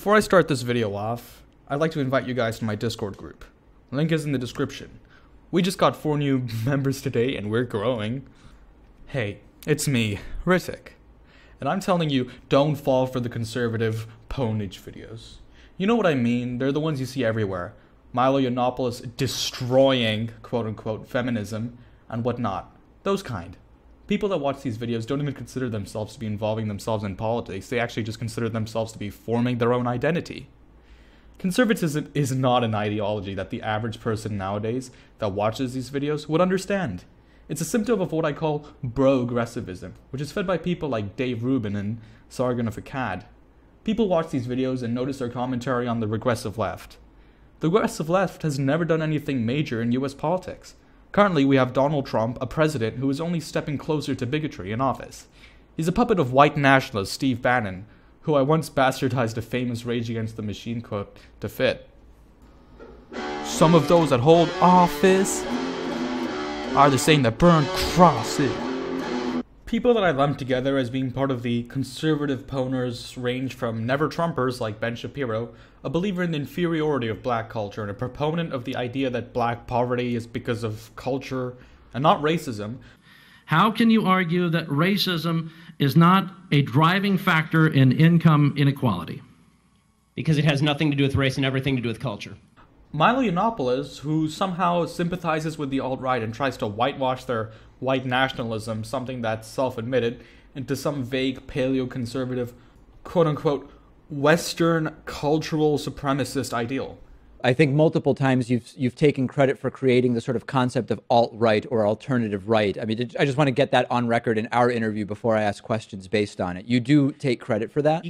Before I start this video off, I'd like to invite you guys to my Discord group. The link is in the description. We just got 4 new members today and we're growing. Hey, it's me, Ritik. And I'm telling you, don't fall for the conservative pwnage videos. You know what I mean? They're the ones you see everywhere. Milo destroying, quote-unquote, feminism and whatnot. Those kind. People that watch these videos don't even consider themselves to be involving themselves in politics. They actually just consider themselves to be forming their own identity. Conservatism is not an ideology that the average person nowadays that watches these videos would understand. It's a symptom of what I call bro-aggressivism, which is fed by people like Dave Rubin and Sargon of Akkad. People watch these videos and notice their commentary on the regressive left. The regressive left has never done anything major in US politics. Currently, we have Donald Trump, a president who is only stepping closer to bigotry in office. He's a puppet of white nationalist Steve Bannon, who I once bastardized a famous Rage Against the Machine quote to fit. Some of those that hold office are the same that burn crosses. People that I lump together as being part of the conservative pwners range from never-Trumpers like Ben Shapiro, a believer in the inferiority of black culture and a proponent of the idea that black poverty is because of culture and not racism. How can you argue that racism is not a driving factor in income inequality? Because it has nothing to do with race and everything to do with culture. Milo, who somehow sympathizes with the alt-right and tries to whitewash their white nationalism, something that's self-admitted, into some vague paleoconservative, quote-unquote, Western cultural supremacist ideal. I think multiple times you've taken credit for creating the sort of concept of alt-right or alternative right. I mean, I just want to get that on record in our interview before I ask questions based on it. You do take credit for that?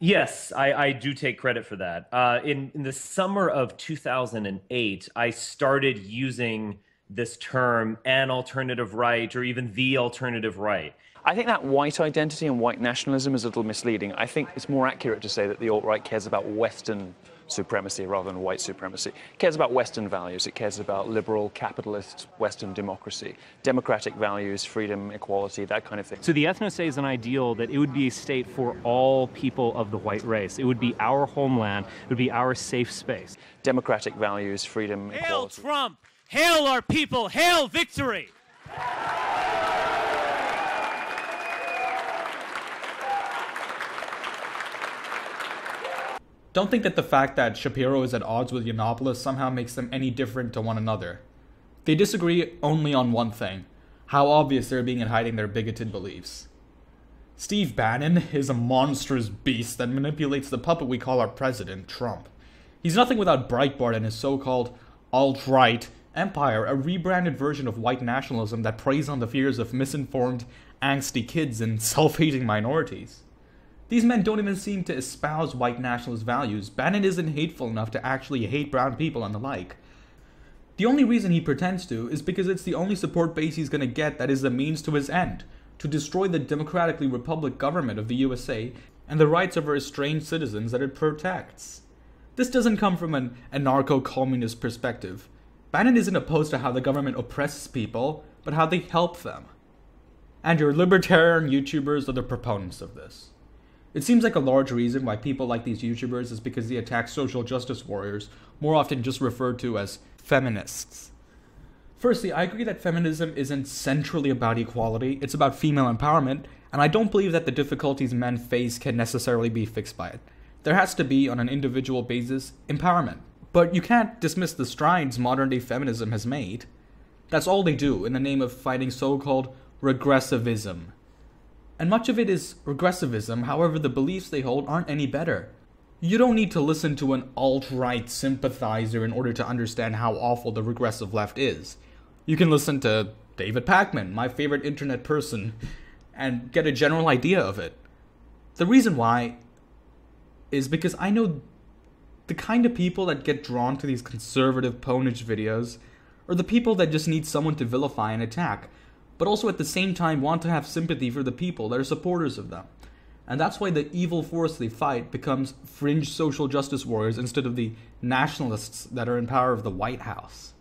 Yes, I do take credit for that. In the summer of 2008, I started using this term, an alternative right, or even the alternative right. I think that white identity and white nationalism is a little misleading. I think it's more accurate to say that the alt-right cares about Western supremacy rather than white supremacy. It cares about Western values. It cares about liberal, capitalist, Western democracy, democratic values, freedom, equality, that kind of thing. So the ethno-state is an ideal that it would be a state for all people of the white race. It would be our homeland. It would be our safe space. Democratic values, freedom, Hail equality. Trump! Hail our people! Hail victory! Don't think that the fact that Shapiro is at odds with Yiannopoulos somehow makes them any different to one another. They disagree only on one thing: how obvious they're being in hiding their bigoted beliefs. Steve Bannon is a monstrous beast that manipulates the puppet we call our president, Trump. He's nothing without Breitbart and his so-called alt-right empire, a rebranded version of white nationalism that preys on the fears of misinformed, angsty kids and self-hating minorities. These men don't even seem to espouse white nationalist values. Bannon isn't hateful enough to actually hate brown people and the like. The only reason he pretends to is because it's the only support base he's gonna get that is the means to his end, to destroy the democratically republic government of the USA and the rights of our estranged citizens that it protects. This doesn't come from an anarcho-communist perspective. Bannon isn't opposed to how the government oppresses people, but how they help them. And your libertarian YouTubers are the proponents of this. It seems like a large reason why people like these YouTubers is because they attack social justice warriors, more often just referred to as feminists. Firstly, I agree that feminism isn't centrally about equality, it's about female empowerment, and I don't believe that the difficulties men face can necessarily be fixed by it. There has to be, on an individual basis, empowerment. But you can't dismiss the strides modern-day feminism has made. That's all they do in the name of fighting so-called regressivism. And much of it is regressivism, however the beliefs they hold aren't any better. You don't need to listen to an alt-right sympathizer in order to understand how awful the regressive left is. You can listen to David Pakman, my favorite internet person, and get a general idea of it. The reason why is because I know the kind of people that get drawn to these conservative pwnage videos are the people that just need someone to vilify and attack, but also at the same time want to have sympathy for the people that are supporters of them. And that's why the evil force they fight becomes fringe social justice warriors instead of the nationalists that are in power of the White House.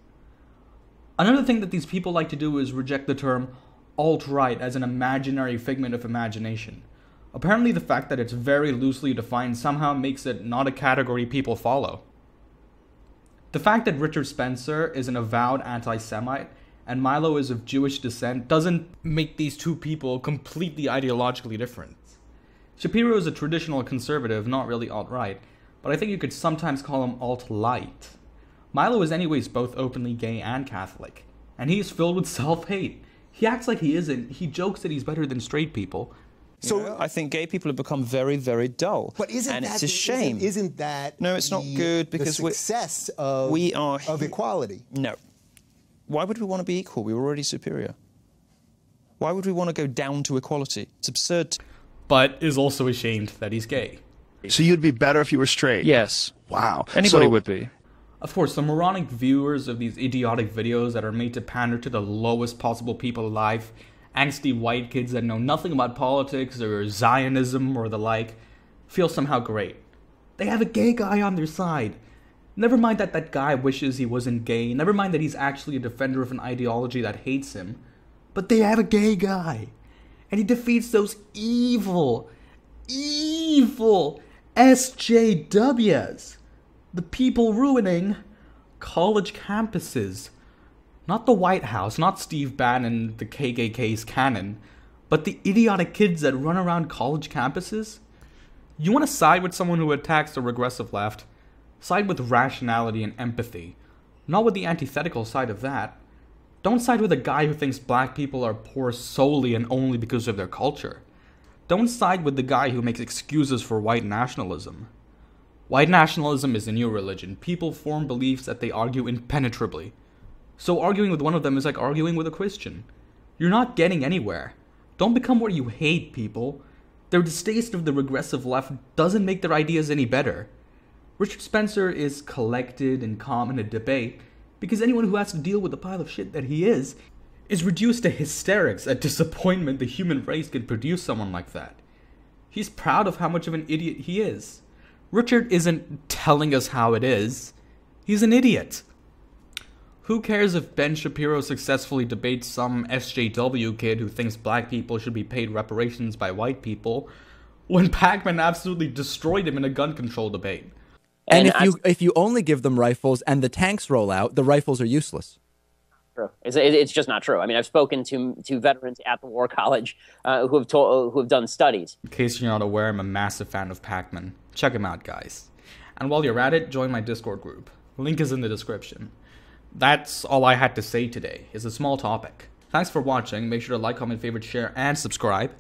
Another thing that these people like to do is reject the term alt-right as an imaginary figment of imagination. Apparently the fact that it's very loosely defined somehow makes it not a category people follow. The fact that Richard Spencer is an avowed anti-Semite and Milo is of Jewish descent doesn't make these two people completely ideologically different. Shapiro is a traditional conservative, not really alt-right, but I think you could sometimes call him alt-light. Milo is anyways both openly gay and Catholic, and he is filled with self-hate. He acts like he isn't, he jokes that he's better than straight people. So I think gay people have become very, very dull. But it's a shame. Isn't that no, it's not good because the success of equality? No. Why would we want to be equal? We were already superior. Why would we want to go down to equality? It's absurd. But is also ashamed that he's gay. So you'd be better if you were straight? Yes. Wow. Anybody would be. Of course, the moronic viewers of these idiotic videos that are made to pander to the lowest possible people alive, angsty white kids that know nothing about politics or Zionism or the like, feel somehow great. They have a gay guy on their side. Never mind that that guy wishes he wasn't gay, never mind that he's actually a defender of an ideology that hates him, but they have a gay guy. And he defeats those evil SJWs. The people ruining college campuses. Not the White House, not Steve Bannon, the KKK's canon, but the idiotic kids that run around college campuses. You want to side with someone who attacks the regressive left? Side with rationality and empathy, not with the antithetical side of that. Don't side with a guy who thinks black people are poor solely and only because of their culture. Don't side with the guy who makes excuses for white nationalism. White nationalism is a new religion. People form beliefs that they argue impenetrably. So arguing with one of them is like arguing with a Christian. You're not getting anywhere. Don't become what you hate, people. Their distaste of the regressive left doesn't make their ideas any better. Richard Spencer is collected and calm in a debate because anyone who has to deal with the pile of shit that he is reduced to hysterics at disappointment the human race could produce someone like that. He's proud of how much of an idiot he is. Richard isn't telling us how it is. He's an idiot. Who cares if Ben Shapiro successfully debates some SJW kid who thinks black people should be paid reparations by white people when Pac-Man absolutely destroyed him in a gun control debate? And if you only give them rifles and the tanks roll out, the rifles are useless. True. It's just not true. I mean, I've spoken to veterans at the War College who have done studies. In case you're not aware, I'm a massive fan of Pac-Man. Check him out, guys. And while you're at it, join my Discord group. Link is in the description. That's all I had to say today. It's a small topic. Thanks for watching. Make sure to like, comment, favorite, share, and subscribe.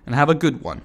And have a good one.